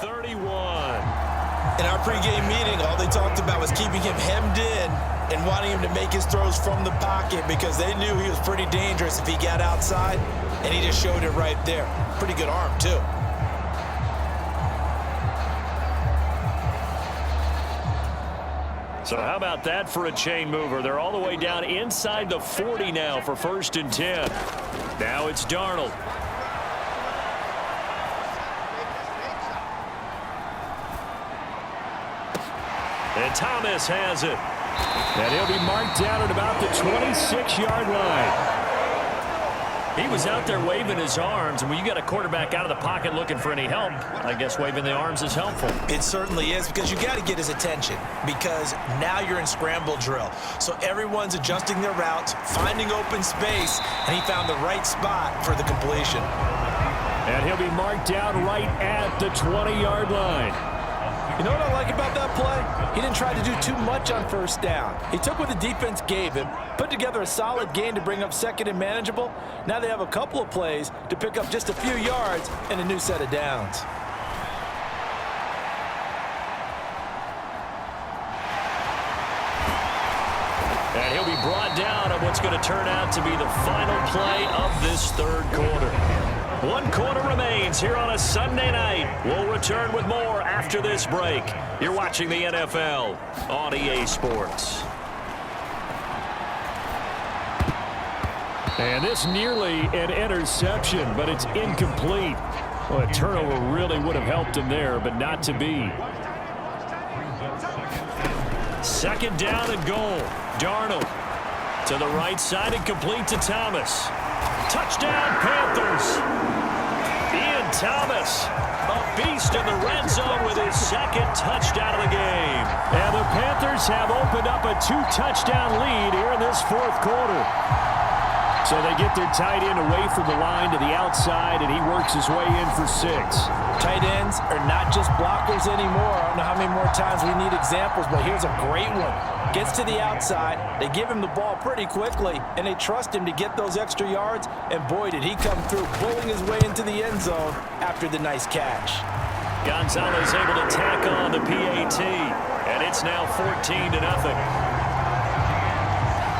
31. In our pregame meeting, all they talked about was keeping him hemmed in and wanting him to make his throws from the pocket because they knew he was pretty dangerous if he got outside, and he just showed it right there. Pretty good arm, too. So how about that for a chain mover? They're all the way down inside the 40 now for 1st and 10. Now it's Darnold. And Thomas has it. And he'll be marked down at about the 26-yard line. He was out there waving his arms, and when you got a quarterback out of the pocket looking for any help, I guess waving the arms is helpful. It certainly is, because you got to get his attention, because now you're in scramble drill. So everyone's adjusting their routes, finding open space, and he found the right spot for the completion. And he'll be marked down right at the 20-yard line. You know what I like about that play? He didn't try to do too much on 1st down. He took what the defense gave him, put together a solid gain to bring up 2nd and manageable. Now they have a couple of plays to pick up just a few yards and a new set of downs. And he'll be brought down on what's going to turn out to be the final play of this 3rd quarter. 1 quarter remains here on a Sunday night. We'll return with more after this break. You're watching the NFL on EA Sports. And this nearly an interception, but it's incomplete. Well, a turnover really would have helped him there, but not to be. 2nd down and goal. Darnold to the right side and complete to Thomas. Touchdown, Panthers. Ian Thomas, a beast in the red zone with his 2nd touchdown of the game. And the Panthers have opened up a 2-touchdown lead here in this 4th quarter. So they get their tight end away from the line to the outside, and he works his way in for 6. Tight ends are not just blockers anymore. I don't know how many more times we need examples, but here's a great one. Gets to the outside, they give him the ball pretty quickly, and they trust him to get those extra yards, and boy, did he come through, pulling his way into the end zone after the nice catch. Gonzalez able to tack on the PAT, and it's now 14-0.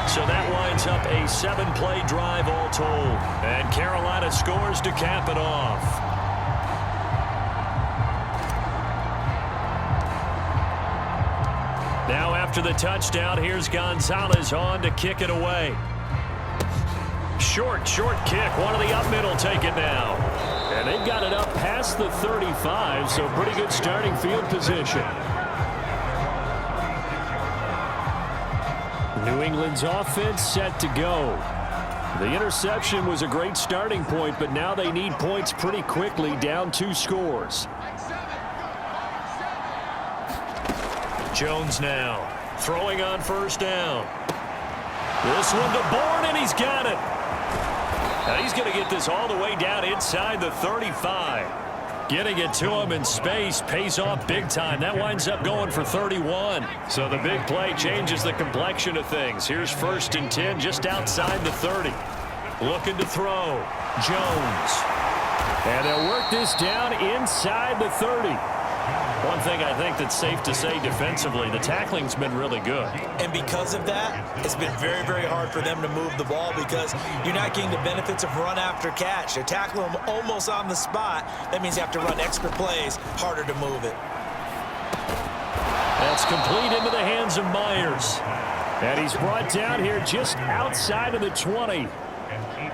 So that winds up a 7-play drive all told, and Carolina scores to cap it off. Now after the touchdown, here's Gonzalez on to kick it away. Short kick. One of the up middle take it now. And they've got it up past the 35, so pretty good starting field position. New England's offense set to go. The interception was a great starting point, but now they need points pretty quickly, down 2 scores. Jones now, throwing on 1st down. This one to Bourne, and he's got it. Now he's going to get this all the way down inside the 35. Getting it to him in space pays off big time. That winds up going for 31. So the big play changes the complexion of things. Here's 1st and 10 just outside the 30. Looking to throw. Jones. And they'll work this down inside the 30. One thing I think that's safe to say defensively, the tackling's been really good. And because of that, it's been very, very hard for them to move the ball because you're not getting the benefits of run after catch. They're tackling them almost on the spot. That means you have to run extra plays, harder to move it. That's complete into the hands of Myers. And he's brought down here just outside of the 20.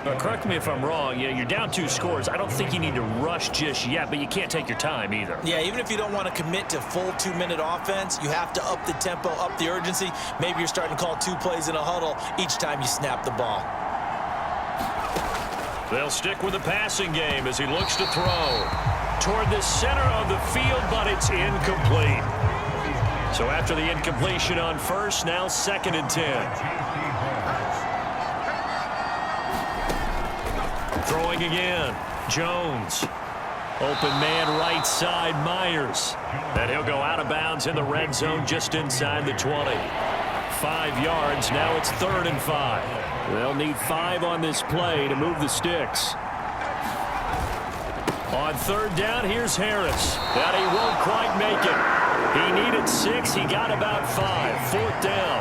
But correct me if I'm wrong, you're down 2 scores. I don't think you need to rush just yet, but you can't take your time either. Yeah, even if you don't want to commit to full 2-minute offense, you have to up the tempo, up the urgency. Maybe you're starting to call 2 plays in a huddle each time you snap the ball. They'll stick with the passing game as he looks to throw toward the center of the field, but it's incomplete. So after the incompletion on 1st, now 2nd and 10. Throwing again. Jones. Open man right side, Myers. And he'll go out of bounds in the red zone just inside the 20. 5 yards. Now it's 3rd and 5. They'll need 5 on this play to move the sticks. On third down, here's Harris. And he won't quite make it. He needed 6. He got about 5. Fourth down.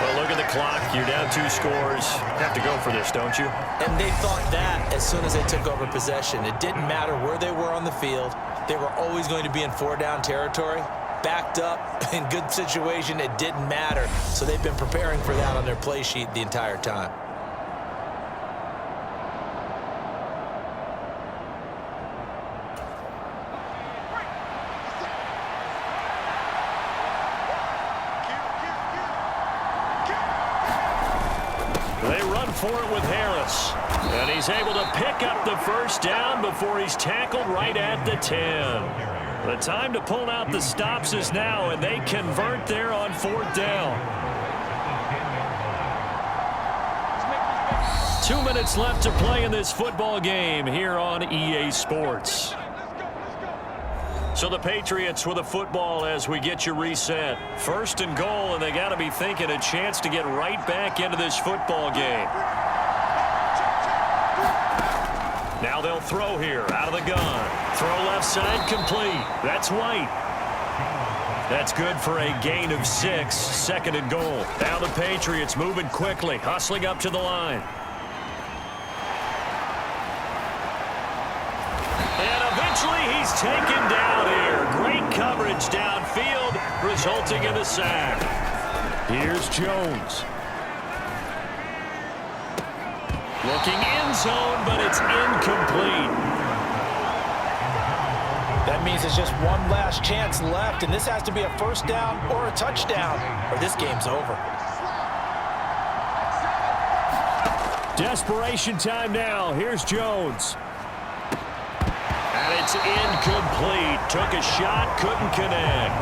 Well, look at the clock. You're down 2 scores. Have to go for this, don't you? And they thought that as soon as they took over possession. It didn't matter where they were on the field. They were always going to be in 4-down territory. Backed up, in good situation, it didn't matter. So they've been preparing for that on their play sheet the entire time. They run for it with Harris. And he's able to pick up the first down before he's tackled right at the 10. The time to pull out the stops is now, and they convert there on 4th down. 2 minutes left to play in this football game here on EA Sports. So the Patriots with a football as we get you reset. 1st and goal, and they got to be thinking a chance to get right back into this football game. Now they'll throw here out of the gun. Throw left side complete. That's White. That's good for a gain of 6. 2nd and goal. Now the Patriots moving quickly, hustling up to the line. And eventually he's taken down here. Great coverage downfield, resulting in a sack. Here's Jones. Looking end zone, but it's incomplete. That means there's just one last chance left, and this has to be a 1st down or a touchdown, or this game's over. Desperation time now. Here's Jones. And it's incomplete. Took a shot, couldn't connect.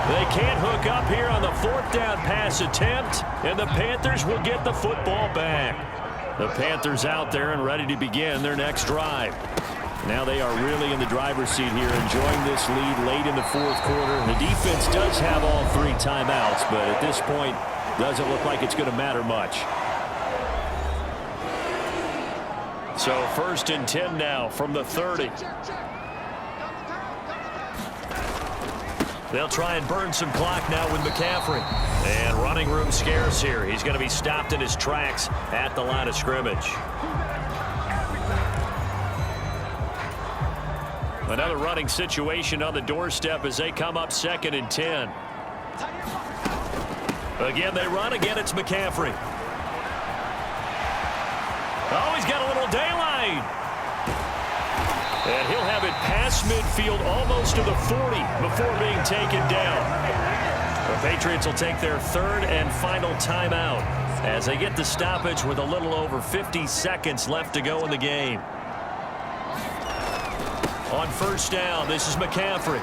They can't hook up here on the 4th down pass attempt, and the Panthers will get the football back. The Panthers out there and ready to begin their next drive. Now they are really in the driver's seat here, enjoying this lead late in the 4th quarter. The defense does have all 3 timeouts, but at this point, doesn't look like it's going to matter much. So 1st and 10 now from the 30. They'll try and burn some clock now with McCaffrey. And running room scarce here. He's going to be stopped in his tracks at the line of scrimmage. Another running situation on the doorstep as they come up 2nd and 10. Again, they run. Again, it's McCaffrey. Oh, he's got a little daylight. And he'll have it past midfield almost to the 40 before being taken down. The Patriots will take their 3rd and final timeout as they get the stoppage with a little over 50 seconds left to go in the game. On 1st down, this is McCaffrey.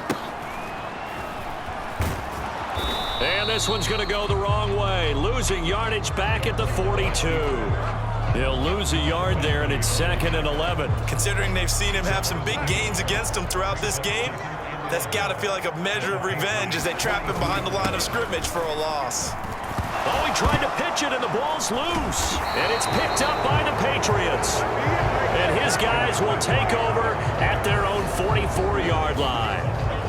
And this one's going to go the wrong way. Losing yardage back at the 42. He'll lose a yard there, and it's 2nd and 11. Considering they've seen him have some big gains against them throughout this game, that's got to feel like a measure of revenge as they trap him behind the line of scrimmage for a loss. Oh, he tried to pitch it, and the ball's loose. And it's picked up by the Patriots. And his guys will take over at their own 44-yard line.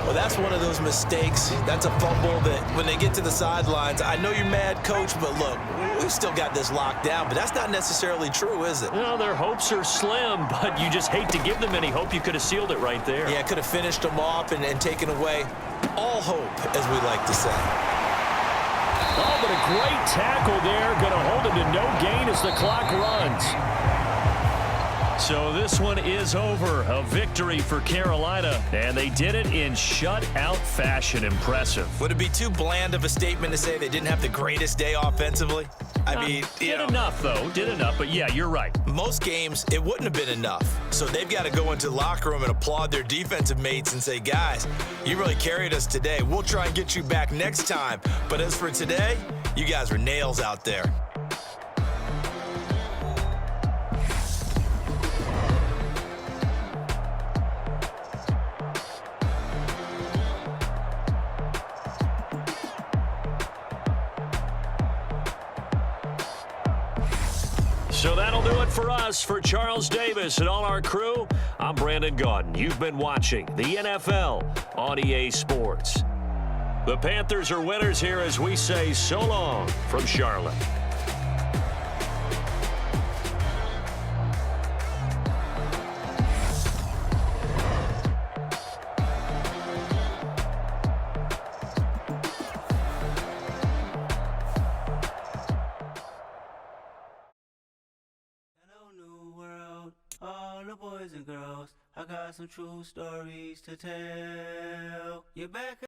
Well, that's one of those mistakes. That's a fumble that when they get to the sidelines, I know you're mad, Coach, but look, we've still got this locked down. But that's not necessarily true, is it? Well, their hopes are slim, but you just hate to give them any hope. You could have sealed it right there. Yeah, could have finished them off and taken away all hope, as we like to say. Oh, but a great tackle there. Going to hold him to no gain as the clock runs. So this one is over. A victory for Carolina, and they did it in shutout fashion. Impressive. Would it be too bland of a statement to say they didn't have the greatest day offensively? I mean, did enough, though. Did enough, but yeah, you're right. Most games, it wouldn't have been enough. So they've got to go into the locker room and applaud their defensive mates and say, guys, you really carried us today. We'll try and get you back next time. But as for today, you guys were nails out there. So that'll do it for us. For Charles Davis and all our crew, I'm Brandon Gaudin. You've been watching the NFL on EA Sports. The Panthers are winners here as we say so long from Charlotte. All the boys and girls, I got some true stories to tell. You're back.